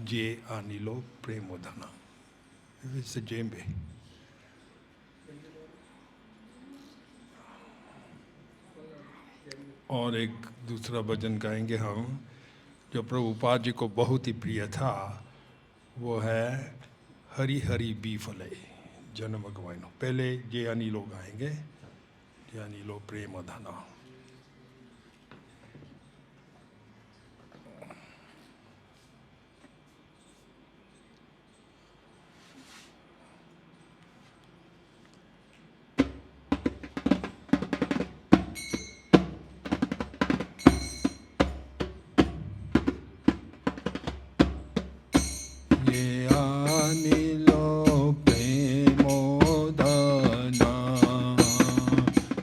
जे अनिलो प्रेमोधना djembe. और एक दूसरा भजन गाएंगे हम जो प्रभुपाद जी को बहुत ही प्रिय था, वो है हरि हरि बी फले जन्म गवाइनो। पहले जे अनिलो गाएंगे, जे अनिलो प्रेमोधना।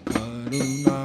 करुणा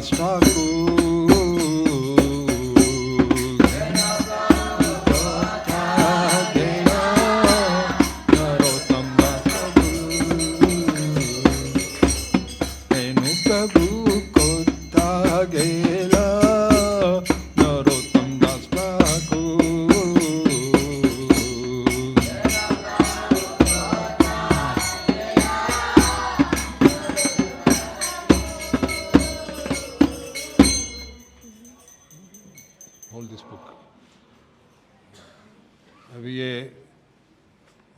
दास ठाकुर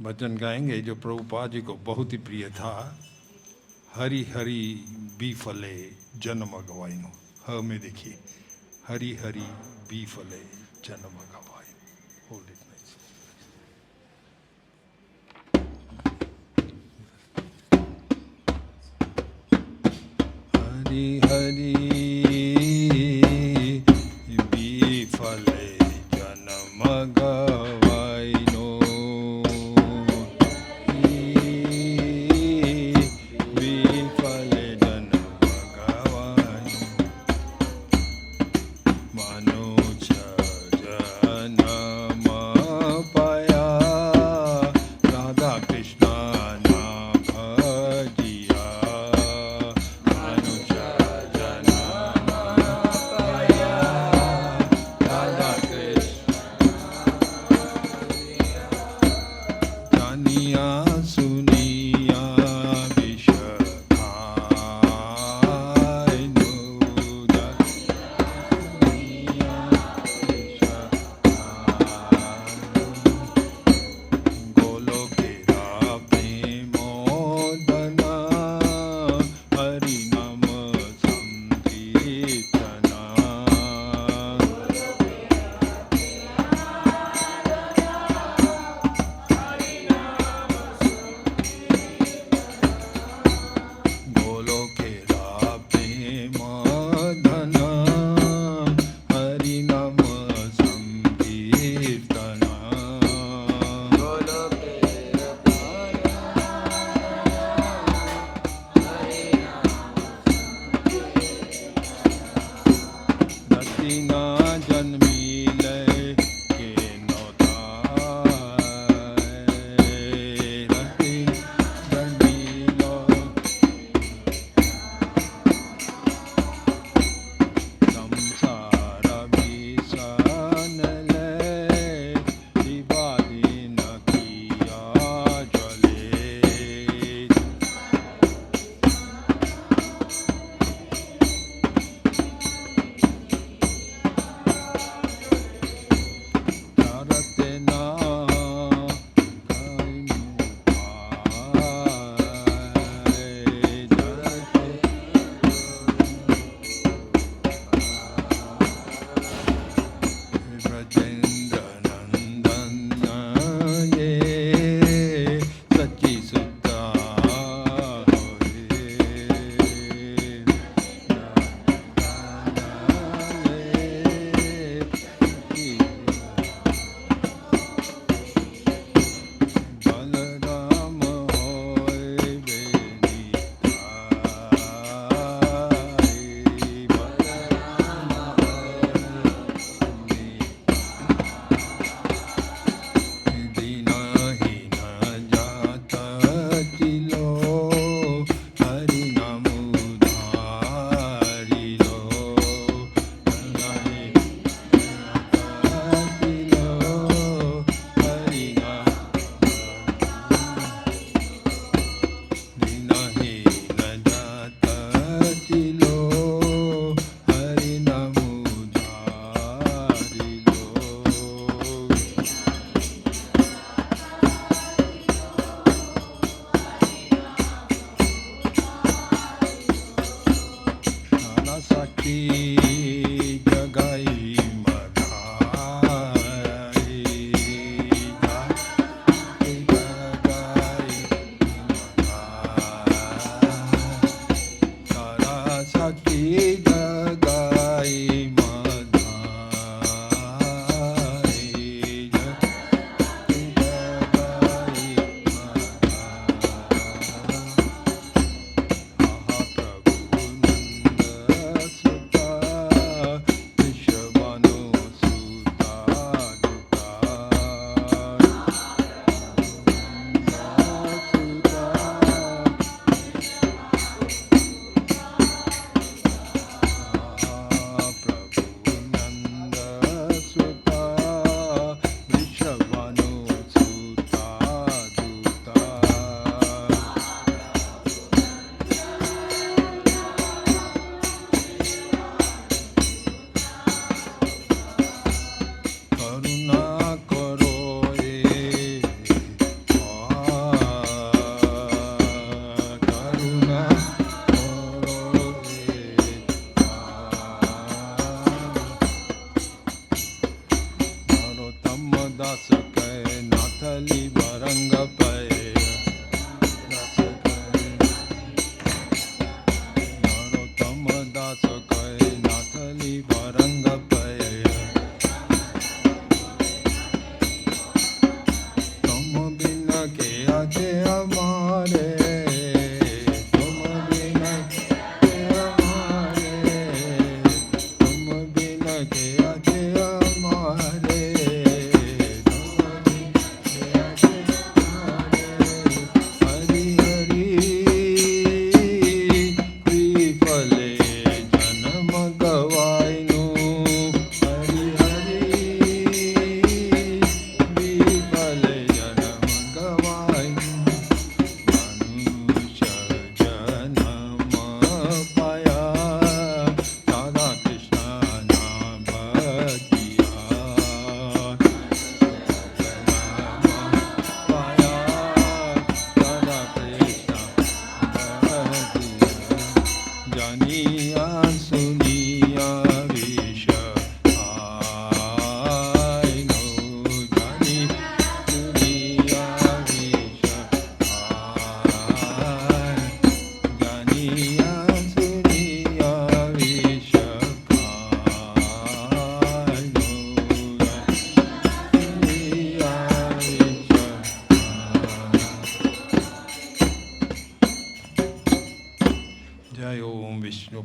भजन गाएंगे जो प्रभुपाद जी को बहुत ही प्रिय था। हरि हरि बी फले जन्म गवाइनो। ह में देखिए, हरि हरि बी फले जन्म गवाइनो। Hold it nice. हरि हरि बी फले जन्म गवाइनो।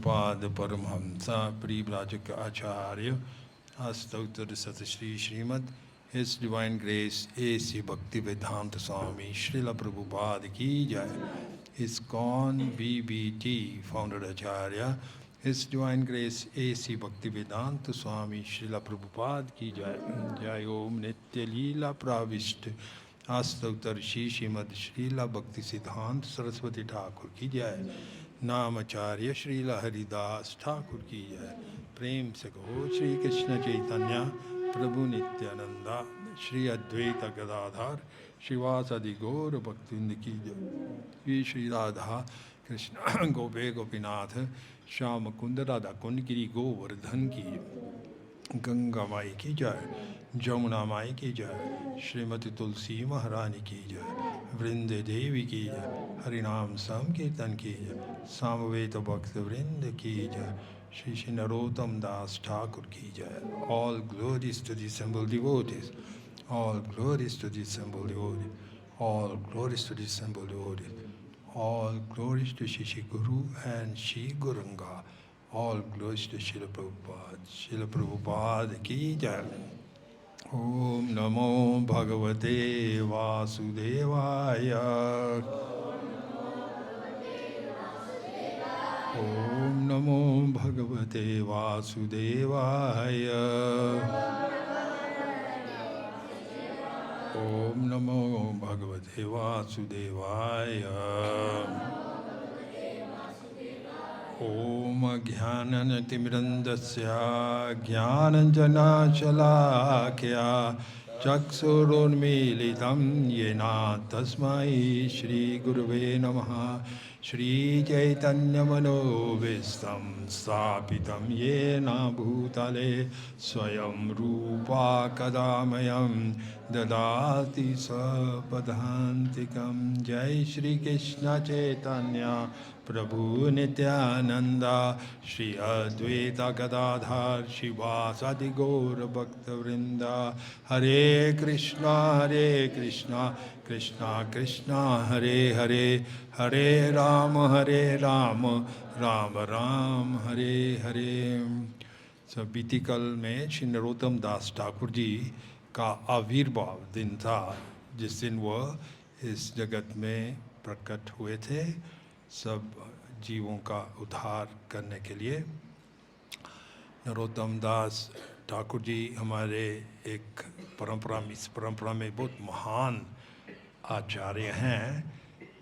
Prabhupada Paramhamsa Privrajaka Acharya Astautar Sat Shri Srimad His Divine Grace A.C. Bhaktivedanta Swami Srila Prabhupada Ki Jai. ISKCON BBT Founder Acharya His Divine Grace A.C. Bhaktivedanta Swami Srila Prabhupada Ki Jai. Jai Om Nitya Leela Pravishta Astautarshi Srimad Srila Bhakti Siddhanta Saraswati Thakur Ki Jai. Namacharya Srila Haridas Thakur Ki Jai. Prem se kaho Shri Krishna Chaitanya Prabhu Nityananda Shri Advaita Gadadhar Shivasadi Gaur Bhaktivinoda Ki Jai. Shri Radha Krishna Gope Gopinath Shyam Kunda Radha Kund Giri Govardhan Ki Ganga माई की जय, जमुना माई की जय, श्रीमती तुलसी महारानी की जय, वृंदे देवी की जय, हरिनाम संकीर्तन की जय, सामवेद भक्त वृंद की जय, श्री श्री नरोत्तम दास ठाकुर की जय. All glories to the assembled devotees, all glories to the assembled devotees, all glories to the assembled devotees, all glories to Shri Guru and Shri Guranga. All glories to Srila Prabhupada. Srila Prabhupada Ki Jai. Om Namo Bhagavate Vasudevaya. Om Namo Bhagavate Vasudevaya. Om Namo Bhagavate Vasudevaya. Om Jnanatimirandasya Jnananjanachalakya Chaksurunmilitam Yena Tasmai Shri Gurave Namaha. Shri Chaitanya Manovistam Stapitam Yena Bhutale Swayam Rupa Kadamayam Dadati Sapadhantikam. Jai Shri Krishna Chaitanya Prabhu Nityananda Shri Advaita Gadadhar Shivasadi Gaura Bhakta Vrinda. Hare Krishna Krishna Krishna Hare Hare, Hare Rama Rama Rama Hare Hare. So बीती कल में श्री नरोत्तम दास ठाकुर जी का आविर्भाव दिन था, जिस दिन वह इस जगत में प्रकट हुए थे सब जीवों का उद्धार करने के लिए. नरोत्तम दास ठाकुर जी हमारे एक इस परंपरा में बहुत महान आचार्य हैं.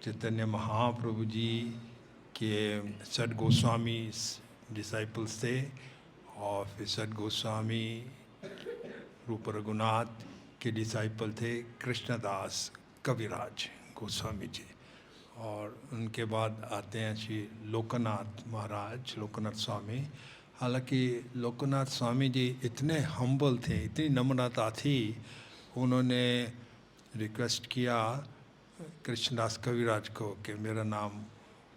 चैतन्य महाप्रभु जी के सद गोस्वामी डिसाइपल्स थे और फिर सद गोस्वामी रूप रघुनाथ के डिसाइपल थे कृष्णदास कविराज गोस्वामी जी. और उनके बाद आते हैं श्री लोकनाथ महाराज, लोकनाथ स्वामी. हालांकि लोकनाथ स्वामी जी इतने हम्बल थे, इतनी नम्रता थी, उन्होंने रिक्वेस्ट किया कृष्णदास कविराज को कि मेरा नाम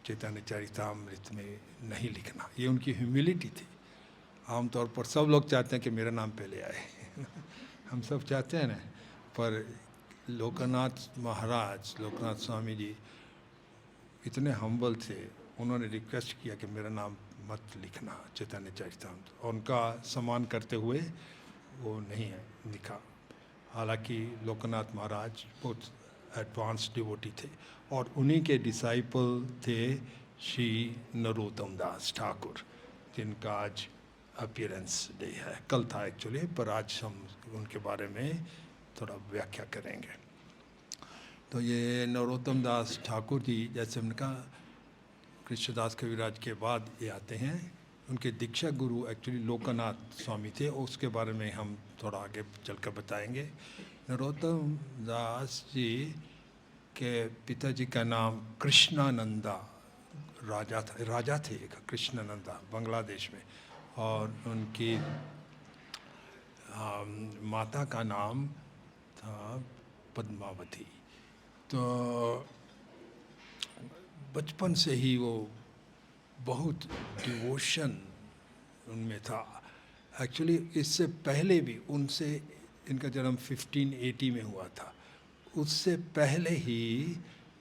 चैतन्य चरितामृत में नहीं लिखना. ये उनकी ह्यूमिलिटी थी. आमतौर पर सब लोग चाहते हैं कि मेरा नाम पहले आए हम सब चाहते हैं ना, पर लोकनाथ महाराज, लोकनाथ स्वामी जी इतने हम्बल थे, उन्होंने रिक्वेस्ट किया कि मेरा नाम मत लिखना चैतन्य चरितामृत. और उनका सम्मान करते हुए वो नहीं है लिखा. हालांकि लोकनाथ महाराज बहुत एडवांस डिवोटी थे और उन्हीं के डिसाइपल थे श्री नरोत्तम दास ठाकुर, जिनका आज अपीयरेंस डे है. कल था एक्चुअली, पर आज हम उनके बारे में थोड़ा व्याख्या करेंगे. तो ये नरोत्तम दास ठाकुर जी, जैसे हमने कहा कृष्णदास कविराज के बाद ये आते हैं. उनके दीक्षा गुरु एक्चुअली लोकनाथ स्वामी थे, उसके बारे में हम थोड़ा आगे चलकर बताएंगे. नरोत्तम दास जी के पिताजी का नाम कृष्णानंदा राजा थे कृष्णानंदा बांग्लादेश में. और उनकी माता का नाम था पद्मावती. तो बचपन से ही वो बहुत डिवोशन उनमें था. एक्चुअली इससे पहले भी उनसे, इनका जन्म 1580 में हुआ था, उससे पहले ही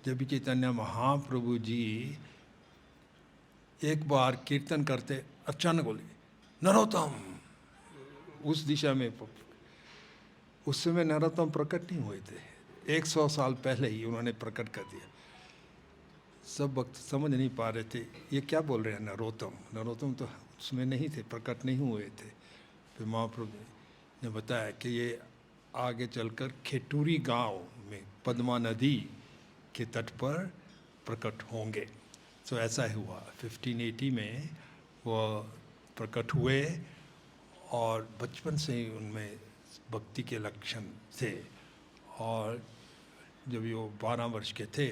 जब चैतन्य महाप्रभु जी एक बार कीर्तन करते अचानक बोले नरोत्तम, उस दिशा में। उस समय नरोत्तम प्रकट नहीं हुए थे, 100 साल पहले ही उन्होंने प्रकट कर दिया। सब वक्त समझ नहीं पा रहे थे ये क्या बोल रहे हैं नरोत्तम। नरोत्तम तो उसमें नहीं थे, प्रकट नहीं हुए थे। फिर महाप्रभु ने बताया कि ये आगे चलकर खेटूरी गांव में पद्मा नदी के तट पर प्रकट होंगे। तो ऐसा ही हुआ, 1580 में वो प्रकट हुए और बचपन से ही उनमें भक्ति के लक्षण थे। और जब वो 12 वर्ष के थे,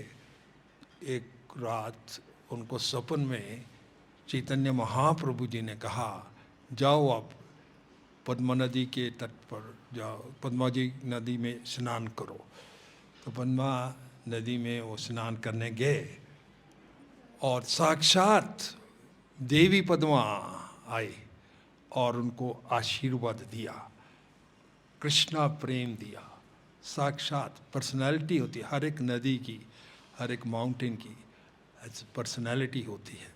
एक रात उनको सपन में चैतन्य महाप्रभु जी ने कहा जाओ आप पद्मा नदी के तट पर जाओ, पद्मा जी नदी में स्नान करो। तो पद्मा नदी में वो स्नान करने गए और साक्षात देवी पद्मा आई और उनको आशीर्वाद दिया, कृष्णा प्रेम दिया। साक्षात पर्सनालिटी होती है हर एक नदी की, हर एक माउंटेन की पर्सनालिटी होती है।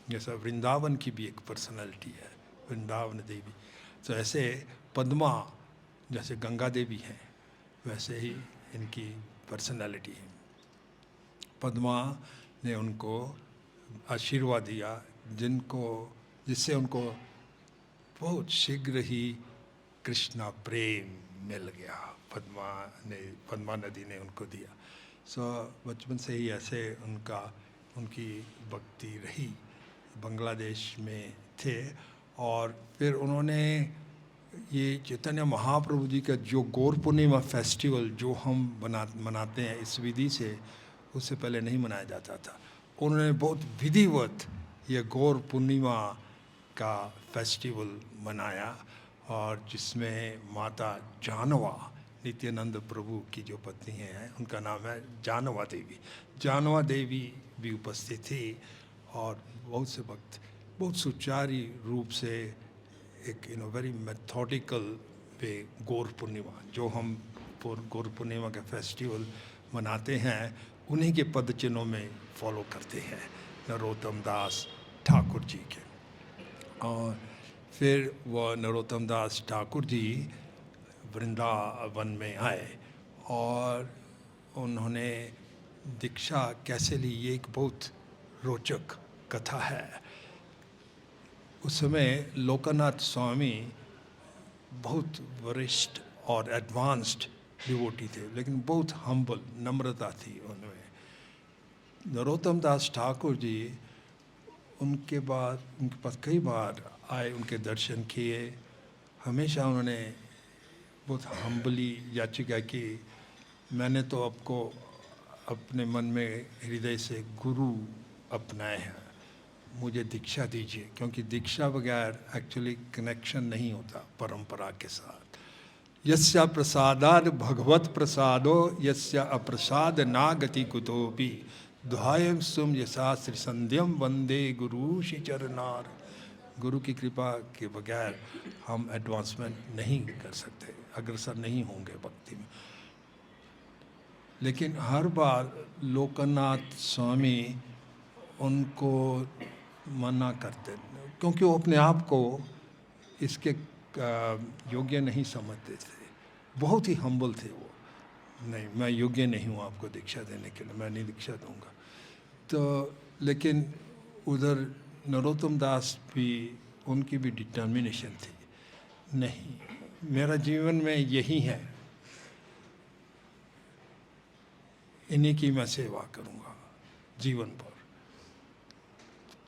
जैसा वृंदावन की भी एक पर्सनालिटी है, वृंदावन देवी। तो ऐसे पद्मा जैसे गंगा देवी हैं, वैसे ही इनकी पर्सनालिटी है। पद्मा ने उनको आशीर्वाद दिया जिससे उनको बहुत शीघ्र ही कृष्णा प्रेम मिल गया। पद्मा नदी ने उनको दिया। बचपन से ही ऐसे उनकी भक्ति रही। बांग्लादेश में थे और फिर उन्होंने ये चैतन्य महाप्रभु जी का जो गौर पूर्णिमा फेस्टिवल जो हम मनाते हैं इस विधि से, उससे पहले नहीं मनाया जाता था। उन्होंने बहुत विधिवत ये गौर पूर्णिमा का फेस्टिवल मनाया और जिसमें माता जानवा, नित्यानंद प्रभु की जो पत्नी है उनका नाम है जानवा देवी। जानवा देवी भी उपस्थित थी और बहुत से भक्त बहुत सुचारू रूप से एक वेरी मेथोडिकल वे गौर पूर्णिमा जो हम गौर पूर्णिमा का फेस्टिवल मनाते हैं उन्हीं के पद चिन्हों में फॉलो करते हैं, नरोत्तम दास ठाकुर जी के। और फिर वह नरोत्तम दास ठाकुर जी वृंदावन में आए और उन्होंने दीक्षा कैसे ली, ये एक बहुत रोचक कथा है। उस समय लोकनाथ स्वामी बहुत वरिष्ठ और एडवांस्ड डिवोटी थे, लेकिन बहुत हम्बल, नम्रता थी उनमें। नरोत्तम दास ठाकुर जी उनके पास कई बार आए, उनके दर्शन किए। हमेशा उन्होंने बहुत हम्बली याचिका की, मैंने तो आपको अपने मन में हृदय से गुरु अपनाए हैं, मुझे दीक्षा दीजिए। क्योंकि दीक्षा बगैर एक्चुअली कनेक्शन नहीं होता परंपरा के साथ। यस्य प्रसादाद भगवत प्रसादो यस्य अप्रसाद ना गति कुतोपि ध्यायं सुम यशा श्री संध्यम वंदे गुरु श्री चरणार। गुरु की कृपा के बगैर हम एडवांसमेंट नहीं कर सकते, अग्रसर नहीं होंगे भक्ति में। लेकिन हर बार लोकनाथ स्वामी उनको मना करते क्योंकि वो अपने आप को इसके योग्य नहीं समझते थे। बहुत ही हम्बल थे वो, नहीं मैं योग्य नहीं हूँ आपको दीक्षा देने के लिए, मैं नहीं दीक्षा दूंगा। तो लेकिन उधर नरोत्तम दास भी, उनकी भी डिटर्मिनेशन थी, नहीं मेरा जीवन में यही है, इन्हीं की मैं सेवा करूँगा जीवन पर।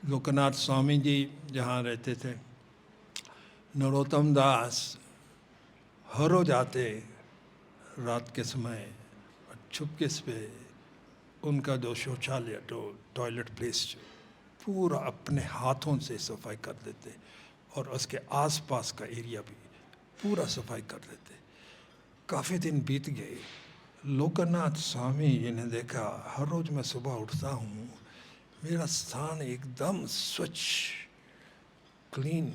लोकनाथ स्वामी जी जहाँ रहते थे, नरोत्तम दास हर रोज आते रात के समय, छुपके पे उनका जो शौचालय टॉयलेट प्लेस पूरा अपने हाथों से सफाई कर देते और उसके आसपास का एरिया भी पूरा सफाई कर देते। काफ़ी दिन बीत गए, लोकनाथ स्वामी जी ने देखा हर रोज़ मैं सुबह उठता हूँ, मेरा स्थान एकदम स्वच्छ क्लीन,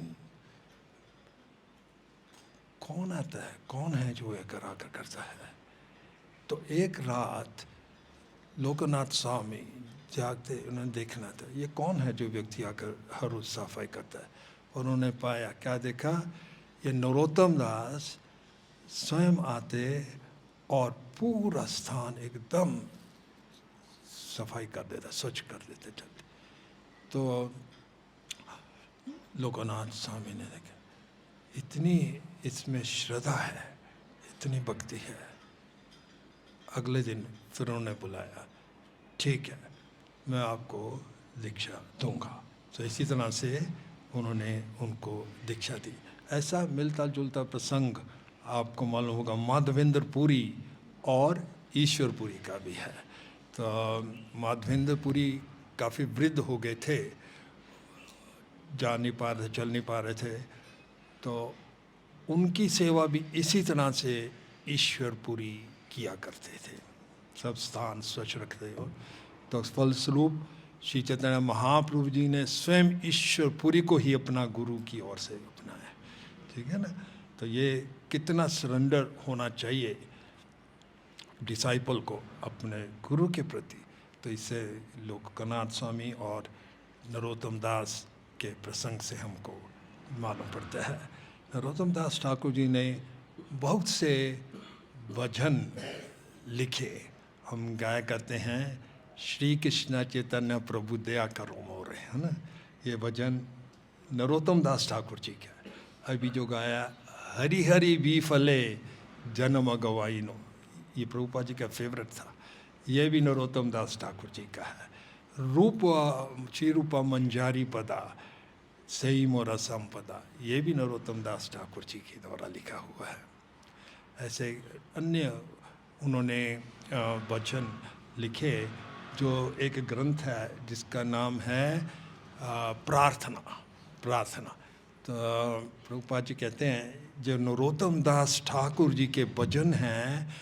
कौन आता है, कौन है जो ये करा करता है। तो एक रात लोकनाथ स्वामी जागते उन्होंने देखना था ये कौन है जो व्यक्ति आकर हर रोज सफाई करता है। और उन्होंने पाया, क्या देखा, ये नरोत्तम दास स्वयं आते और पूरा स्थान एकदम सफाई कर देता, स्वच्छ कर देते चलते। तो लोकनाथ स्वामी ने देखा इतनी इसमें श्रद्धा है, इतनी भक्ति है। अगले दिन फिर उन्होंने बुलाया, ठीक है मैं आपको दीक्षा दूंगा। तो इसी तरह से उन्होंने उनको दीक्षा दी। ऐसा मिलता जुलता प्रसंग आपको मालूम होगा माधवेंद्र पुरी और ईश्वरपुरी का भी है। तो माधवेंद्र पुरी काफ़ी वृद्ध हो गए थे, जा नहीं पा रहे, चल नहीं पा रहे थे, तो उनकी सेवा भी इसी तरह से ईश्वरपुरी किया करते थे, सब स्थान स्वच्छ रखते हो। तो फलस्वरूप श्री चैतन्य महाप्रभु जी ने स्वयं ईश्वरपुरी को ही अपना गुरु की ओर से अपनाया, ठीक है ना। तो ये कितना सरेंडर होना चाहिए डिसाइपल को अपने गुरु के प्रति। तो इससे लोकनाथ स्वामी और नरोत्तम दास के प्रसंग से हमको मालूम पड़ता है। नरोत्तम दास ठाकुर जी ने बहुत से भजन लिखे, हम गाया करते हैं, श्री कृष्ण चैतन्य प्रभु दया करो मोरे, है ना। ये भजन नरोत्तम दास ठाकुर जी का। अभी जो गाया हरि हरि भी फले जन्म गवाइनो, ये प्रभुपाद जी का फेवरेट था। ये भी नरोत्तम दास ठाकुर जी का है। रूप श्री रूपा मंजारी पदा सही मोरा संपदा, ये भी नरोत्तम दास ठाकुर जी के द्वारा लिखा हुआ है। ऐसे अन्य उन्होंने वचन लिखे। जो एक ग्रंथ है जिसका नाम है प्रार्थना। तो प्रभुपाद जी कहते हैं जो नरोत्तम दास ठाकुर जी के भजन हैं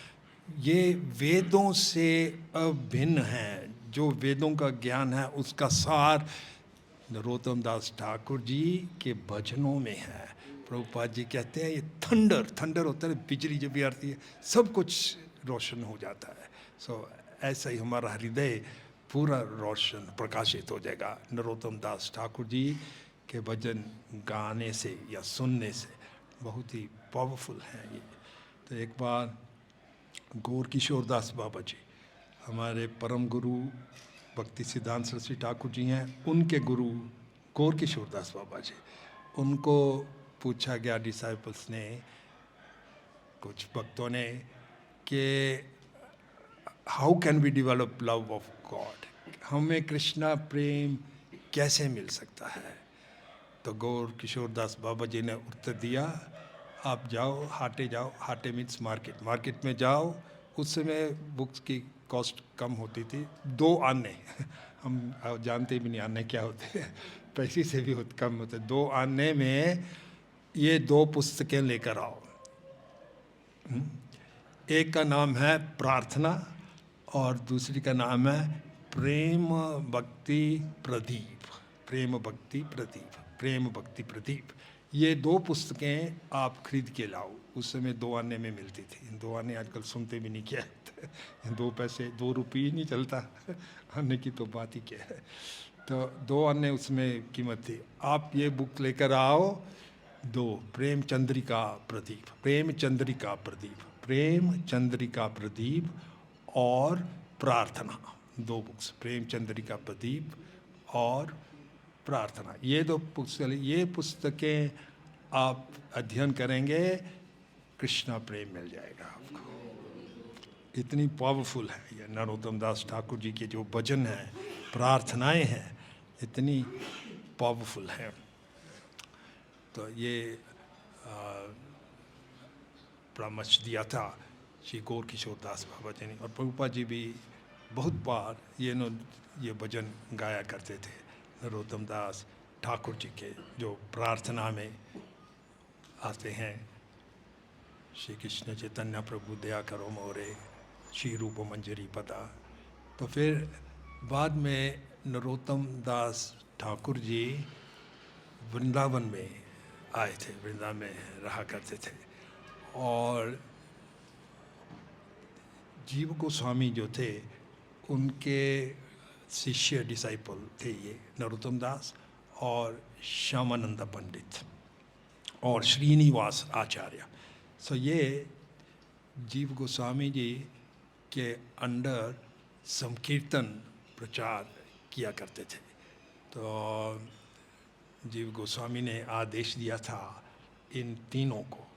ये वेदों से अभिन्न हैं। जो वेदों का ज्ञान है उसका सार नरोत्तम दास ठाकुर जी के भजनों में है। प्रभुपाद जी कहते हैं ये थंडर होता है, बिजली जब भी आती है सब कुछ रोशन हो जाता है। सो ऐसा ही हमारा हृदय पूरा रोशन प्रकाशित हो जाएगा नरोत्तम दास ठाकुर जी के भजन गाने से या सुनने से। बहुत ही पावरफुल हैं ये। तो एक बार गौर किशोर दास बाबा जी, हमारे परम गुरु भक्ति सिद्धांत सरस्वती ठाकुर जी हैं, उनके गुरु गौर किशोर दास बाबा जी, उनको पूछा गया डिसाइपल्स ने, कुछ भक्तों ने, कि how can we develop love of God, हमें कृष्णा प्रेम कैसे मिल सकता है। तो गौर किशोर दास बाबा जी ने उत्तर दिया, आप जाओ हाटे मीन्स मार्केट में जाओ। उस समय बुक्स की कॉस्ट कम होती थी, 2 आने हम जानते भी नहीं आने क्या होते हैं, पैसे से भी कम होते। 2 आने में ये 2 पुस्तकें लेकर आओ। एक का नाम है प्रार्थना और दूसरी का नाम है प्रेम भक्ति प्रदीप। ये 2 पुस्तकें आप खरीद के लाओ। उस समय 2 आने में मिलती थी। 2 आने आजकल सुनते भी नहीं क्या है, 2 पैसे 2 रुपये ही नहीं चलता, आने की तो बात ही क्या है। तो 2 आने उसमें कीमत थी। आप ये बुक लेकर आओ, 2 प्रेम चंद्रिका प्रदीप और प्रार्थना, 2 बुक्स, प्रेम चंद्रिका प्रदीप और प्रार्थना। ये 2 पुस्तकें आप अध्ययन करेंगे, कृष्णा प्रेम मिल जाएगा आपको। इतनी पावरफुल है ये नरोत्तम दास ठाकुर जी के जो भजन हैं, प्रार्थनाएं हैं, इतनी पावरफुल हैं। तो ये परामर्श दिया था श्री गौर किशोर दास बाबा जी ने। और प्रभुपाद जी भी बहुत बार ये भजन गाया करते थे नरोत्तम दास ठाकुर जी के, जो प्रार्थना में आते हैं, श्री कृष्ण चैतन्य प्रभु दया करो मोरे श्री रूप मंजरी पदा। तो फिर बाद में नरोत्तम दास ठाकुर जी वृंदावन में आए थे, वृंदावन में रहा करते थे। और जीव गोस्वामी जो थे उनके शिष्य डिसाइपल थे ये, नरोत्तम दास और श्यामानंद पंडित और श्रीनिवास आचार्य। सो ये जीव गोस्वामी जी के अंडर संकीर्तन प्रचार किया करते थे। तो जीव गोस्वामी ने आदेश दिया था इन तीनों को,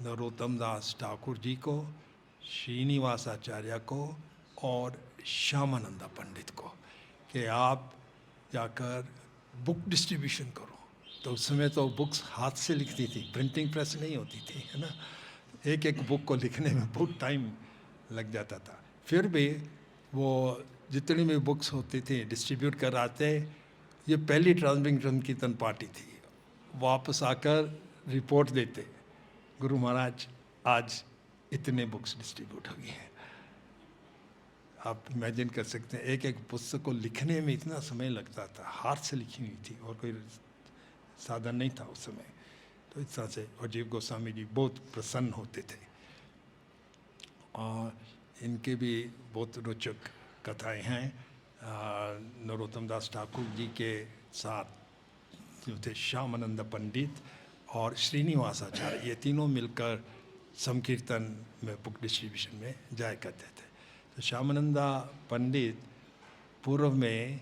नरोत्तम दास ठाकुर जी को, श्रीनिवास आचार्य को और श्यामानंद पंडित को, कि आप जाकर बुक डिस्ट्रीब्यूशन करो। तो उस समय तो बुक्स हाथ से लिखती थी, प्रिंटिंग प्रेस नहीं होती थी, है ना। एक एक बुक को लिखने में बहुत टाइम लग जाता था। फिर भी वो जितनी भी बुक्स होती थी डिस्ट्रीब्यूट कराते। ये पहली ट्रांसमिशन कीर्तन पार्टी थी। वापस आकर रिपोर्ट देते, गुरु महाराज आज इतने बुक्स डिस्ट्रीब्यूट हो गई हैं। आप इमेजिन कर सकते हैं, एक एक पुस्तक को लिखने में इतना समय लगता था, हाथ से लिखी हुई थी और कोई साधन नहीं था उस समय। तो इस तरह से और जीव गोस्वामी जी बहुत प्रसन्न होते थे। और इनके भी बहुत रोचक कथाएं हैं। नरोत्तम दास ठाकुर जी के साथ जो थे श्यामानंद पंडित और श्रीनिवास आचार्य, ये तीनों मिलकर संकीर्तन में बुक डिस्ट्रीब्यूशन में जाया करते थे। तो श्यामानंद पंडित पूर्व में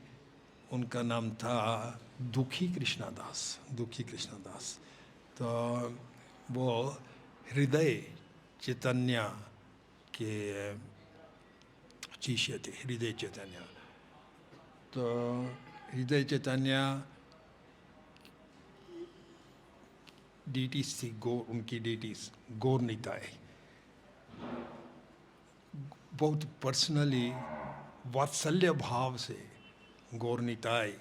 उनका नाम था दुखी कृष्णदास, दुखी कृष्णदास। तो वो हृदय चैतन्य के शिष्य थे, हृदय चैतन्य। तो हृदय चैतन्य डीटीज थी, गौर, उनकी डीटीज गौर निताय। बहुत पर्सनली वात्सल्य भाव से गौर निताय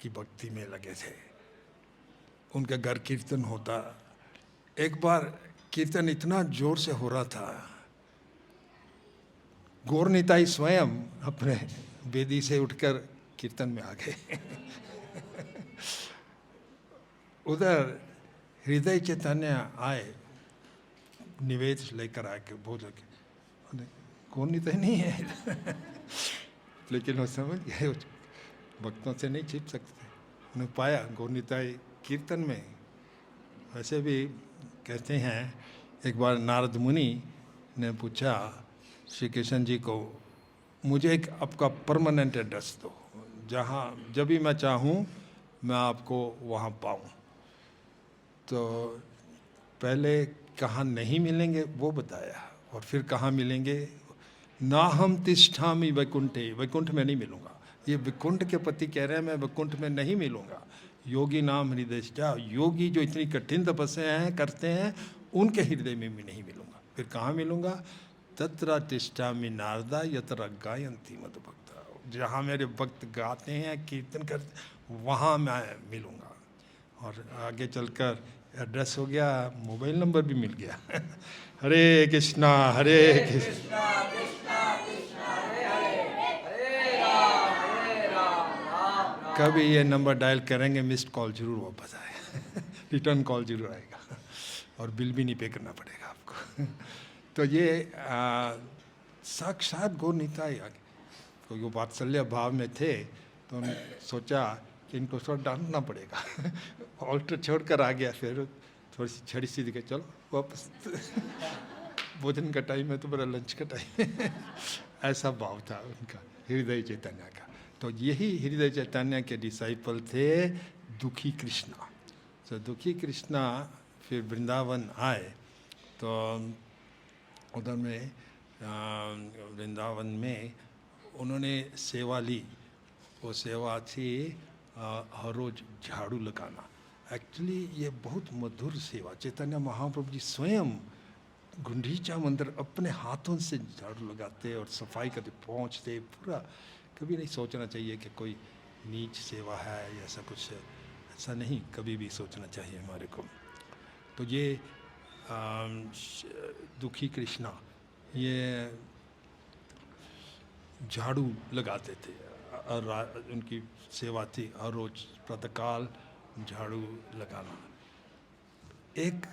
की भक्ति में लगे थे। उनका घर कीर्तन होता। एक बार कीर्तन इतना जोर से हो रहा था, गौर निताई स्वयं अपने वेदी से उठकर कीर्तन में आ गए। उधर हृदय चैतन्य आए, निवेद लेकर आए के बोल के कौन निताई नहीं है। लेकिन वो समझ गए, भक्तों से नहीं छिप सकते। उन्हें पाया गौर निताई कीर्तन में। वैसे भी कहते हैं, एक बार नारद मुनि ने पूछा श्री कृष्ण जी को, मुझे एक आपका परमानेंट एड्रेस दो, जहाँ जब भी मैं चाहूँ मैं आपको वहाँ पाऊँ। तो पहले कहाँ नहीं मिलेंगे वो बताया, और फिर कहाँ मिलेंगे। ना हम तिष्ठामि वैकुंठे, वैकुंठ में नहीं मिलूँगा। ये वैकुंठ के पति कह रहे हैं मैं वैकुंठ में नहीं मिलूँगा। योगी नाम हृदय जा, योगी जो इतनी कठिन तपस्या हैं करते हैं उनके हृदय में भी नहीं मिलूँगा। फिर कहाँ मिलूँगा। तत्र तिष्ठामि नारदा यत्र गायन्ति मद्भक्ता, जहाँ मेरे भक्त गाते हैं कीर्तन करते वहाँ मैं मिलूँगा। और आगे चलकर एड्रेस हो गया, मोबाइल नंबर भी मिल गया। हरे कृष्णा हरे कृष्णा। कभी ये नंबर डायल करेंगे मिस्ड कॉल जरूर वापस आएगा। रिटर्न कॉल जरूर आएगा और बिल भी नहीं पे करना पड़ेगा आपको। तो ये साक्षात गौर निताई आगे, तो वो वात्सल्य भाव में थे। तो उन्होंने सोचा कि इनको थोड़ा डांटना पड़ेगा। ऑल्टर छोड़कर आ गया। फिर थोड़ी सी छड़ी सी दिखे, चलो वापस। भोजन का टाइम है तो मेरा लंच का टाइम है। ऐसा भाव था उनका, हृदय चैतन्य का। तो यही हृदय चैतन्य के डिसाइपल थे दुखी कृष्णा। तो दुखी कृष्णा फिर वृंदावन आए। तो उधर में वृंदावन में उन्होंने सेवा ली। वो सेवा थी हर रोज़ झाड़ू लगाना। एक्चुअली ये बहुत मधुर सेवा, चैतन्य महाप्रभु जी स्वयं गुंडीचा मंदिर अपने हाथों से झाड़ू लगाते और सफाई करते, पहुँचते पूरा। कभी नहीं सोचना चाहिए कि कोई नीच सेवा है या ऐसा कुछ, ऐसा नहीं कभी भी सोचना चाहिए हमारे को। तो ये दुखी कृष्णा ये झाड़ू लगाते थे और उनकी सेवा थी हर रोज़ प्रातःकाल झाड़ू लगाना। एक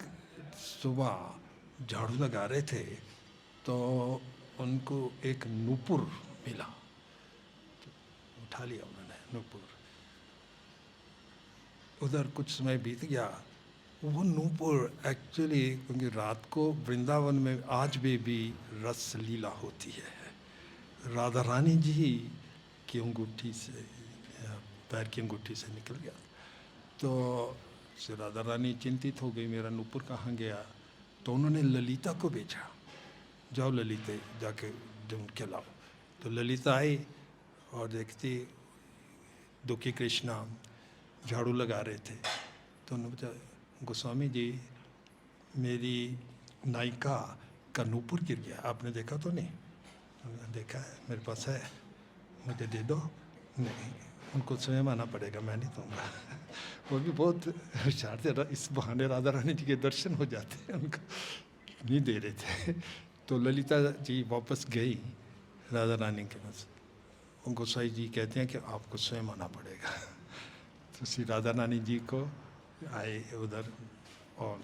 सुबह झाड़ू लगा रहे थे तो उनको एक नूपुर मिला। उठा लिया उन्होंने नूपुर। उधर कुछ समय बीत गया। वो नूपुर एक्चुअली, क्योंकि रात को वृंदावन में आज भी रस लीला होती है। राधा रानी जी की अंगूठी से, पैर की अंगूठी से निकल गया। तो राधा रानी चिंतित हो गई, मेरा नूपुर कहाँ गया। तो उन्होंने ललिता को भेजा, जाओ ललिता जाके ढूंढ के लाओ। तो ललिता आई और देखती दुखी कृष्णा झाड़ू लगा रहे थे। तो उन्होंने पूछा, गोस्वामी जी मेरी नायिका का नूपुर गिर गया, आपने देखा तो नहीं? उन्होंने देखा है, मेरे पास है, मुझे दे दो। नहीं, उनको स्वयं आना पड़ेगा, मैं नहीं दूंगा। वो भी बहुत होशियार थे, इस बहाने राधा रानी जी के दर्शन हो जाते हैं, उनको नहीं दे रहे थे। तो ललिता जी वापस गई राधा रानी के पास। गोसाई जी कहते हैं कि आपको स्वयं आना पड़ेगा। तो श्री राधा रानी जी को आए उधर और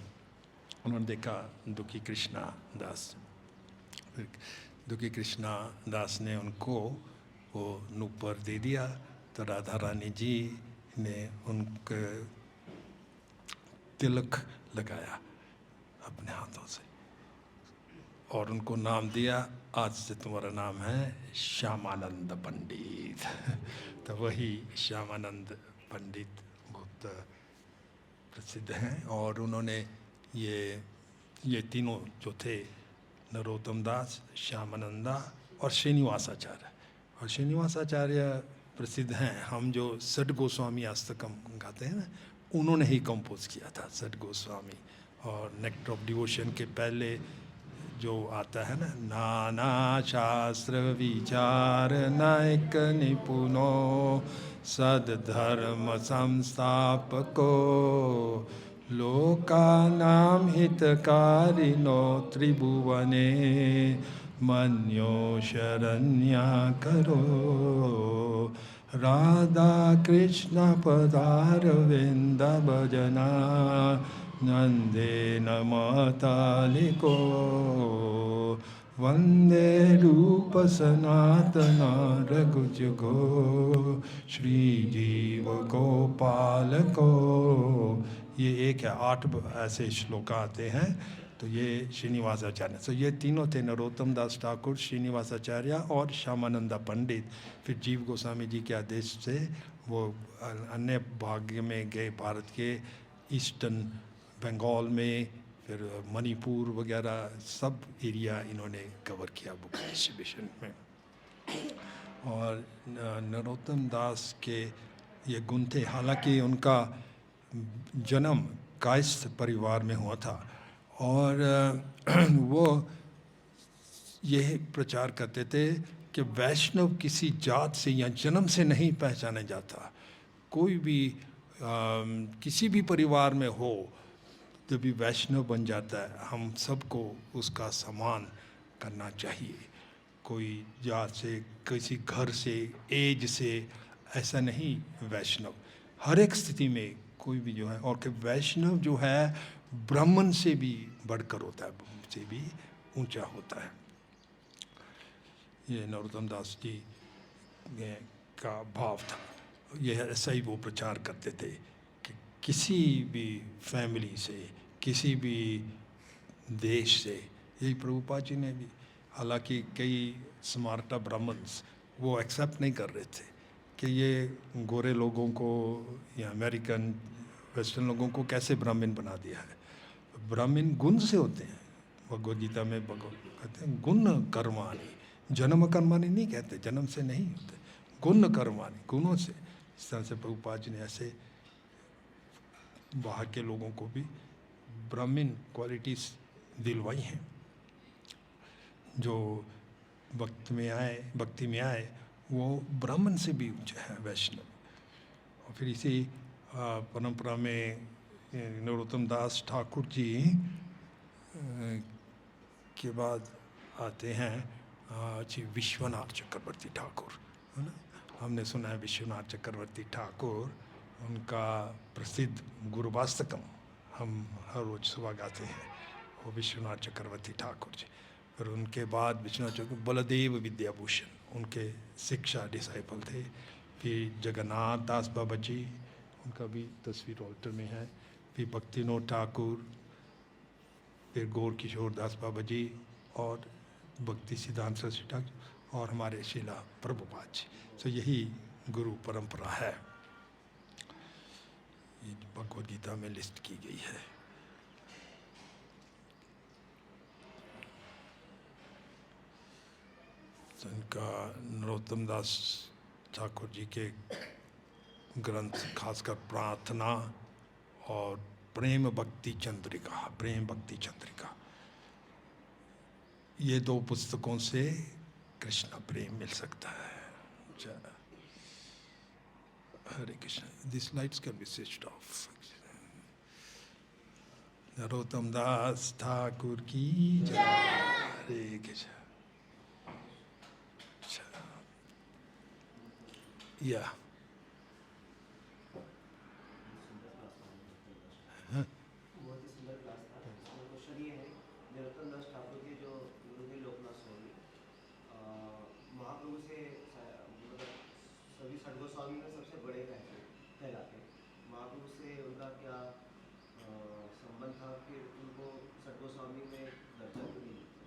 उन्होंने देखा दुखी कृष्णा दास। दुखी कृष्णा दास ने उनको वो नूपुर दे दिया। तो राधा रानी जी ने उनके तिलक लगाया अपने हाथों से और उनको नाम दिया, आज से तुम्हारा नाम है श्यामानंद पंडित। तो वही श्यामानंद पंडित बहुत प्रसिद्ध हैं। और उन्होंने ये तीनों जो थे, नरोत्तम दास, श्यामानंदा और श्रीनिवासाचार्य। और श्रीनिवासाचार्य प्रसिद्ध हैं। हम जो सठ गोस्वामी अष्टकम गाते हैं ना, उन्होंने ही कंपोज किया था सठ गोस्वामी। और नेक्टर ऑफ डिवोशन के पहले जो आता है ना, नाना शास्त्र विचार नायक निपुनो सद्धर्म संस्थापको लोकानां हितकारिणो त्रिभुवने मन्यो शरण्याकरो राधा कृष्ण पदारविन्द भजना नंदे नमतालिको वंदे रूप सनातन रघुजुगो श्रीजीव गोपाल को। ये एक है, 8 ऐसे श्लोक आते हैं। तो ये श्रीनिवासाचार्य, तो ये तीनों थे, नरोत्तम दास ठाकुर, श्रीनिवासाचार्य और श्यामानंदा पंडित। फिर जीव गोस्वामी जी के आदेश से वो अन्य भाग में गए, भारत के ईस्टर्न बंगाल में, फिर मणिपुर वगैरह सब एरिया इन्होंने कवर किया बुक डिस्ट्रीब्यूशन में। और नरोत्तम दास के ये गुण थे। हालांकि उनका जन्म कायस्थ परिवार में हुआ था और वो यह प्रचार करते थे कि वैष्णव किसी जात से या जन्म से नहीं पहचाना जाता। कोई भी किसी भी परिवार में हो जब भी वैष्णव बन जाता है, हम सबको उसका सम्मान करना चाहिए। कोई जात से, किसी घर से, एज से, ऐसा नहीं। वैष्णव हर एक स्थिति में कोई भी जो है, और कि वैष्णव जो है ब्राह्मण से भी बढ़कर होता है, से भी ऊंचा होता है। ये नरोत्तम दास जी का भाव था। यह ऐसा ही वो प्रचार करते थे कि किसी भी फैमिली से, किसी भी देश से, यही प्रभुपाद जी ने भी, हालांकि कई स्मार्टा ब्राह्मण्स वो एक्सेप्ट नहीं कर रहे थे कि ये गोरे लोगों को या अमेरिकन वेस्टर्न लोगों को कैसे ब्राह्मण बना दिया है। ब्राह्मण गुण से होते हैं। भगवद गीता में भगवान कहते हैं गुण कर्माणि, जन्म कर्माणि नहीं कहते, जन्म से नहीं होते, गुण कर्माणि, गुणों से। इस तरह से प्रभुपाद जी ने ऐसे बाहर के लोगों को भी ब्राह्मण क्वालिटीज दिलवाई हैं। जो भक्ति में आए वो ब्राह्मण से भी ऊंचा है, वैष्णव। और फिर इसी परंपरा में नरोत्तम दास ठाकुर जी के बाद आते हैं जी विश्वनाथ चक्रवर्ती ठाकुर, है ना। हमने सुना है विश्वनाथ चक्रवर्ती ठाकुर, उनका प्रसिद्ध गुरुवास्तकम हम हर रोज सुबह गाते हैं, वो विश्वनाथ चक्रवर्ती ठाकुर जी। फिर उनके बाद विश्वनाथ चक्रवर्ती बलदेव विद्याभूषण उनके शिक्षा डिसाइपल थे। फिर जगन्नाथ दास बाबा जी, उनका भी तस्वीर ऑल्टर में है, फिर भक्तिनोद ठाकुर, फिर गौर किशोर दास बाबा जी और भक्ति सिद्धांत सरस्वती ठाकुर और हमारे शिला प्रभुपाद जी। तो यही गुरु परंपरा है, ये भगवद गीता में लिस्ट की गई है। इनका नरोत्तम दास ठाकुर जी के ग्रंथ, खासकर प्रार्थना और प्रेम भक्ति चंद्रिका, ये दो पुस्तकों से कृष्ण प्रेम मिल सकता है। Hare Krishna. This lights can be switched off. Narottam Das Thakur की जय। हरे कृष्ण। या बहुत ही सुंदर क्लास था। इसमें क्वेश्चन ये है, नरोत्तम दास ठाकुर के जो गुरु थे लोकनाथ स्वामी, महाप्रभु से मतलब सभी षट गोस्वामी में सबसे बड़े कहलाते हैं। महाप्रभु से उनका क्या संबंध था, फिर उनको षट गोस्वामी में दर्जा क्यों नहीं मिलता?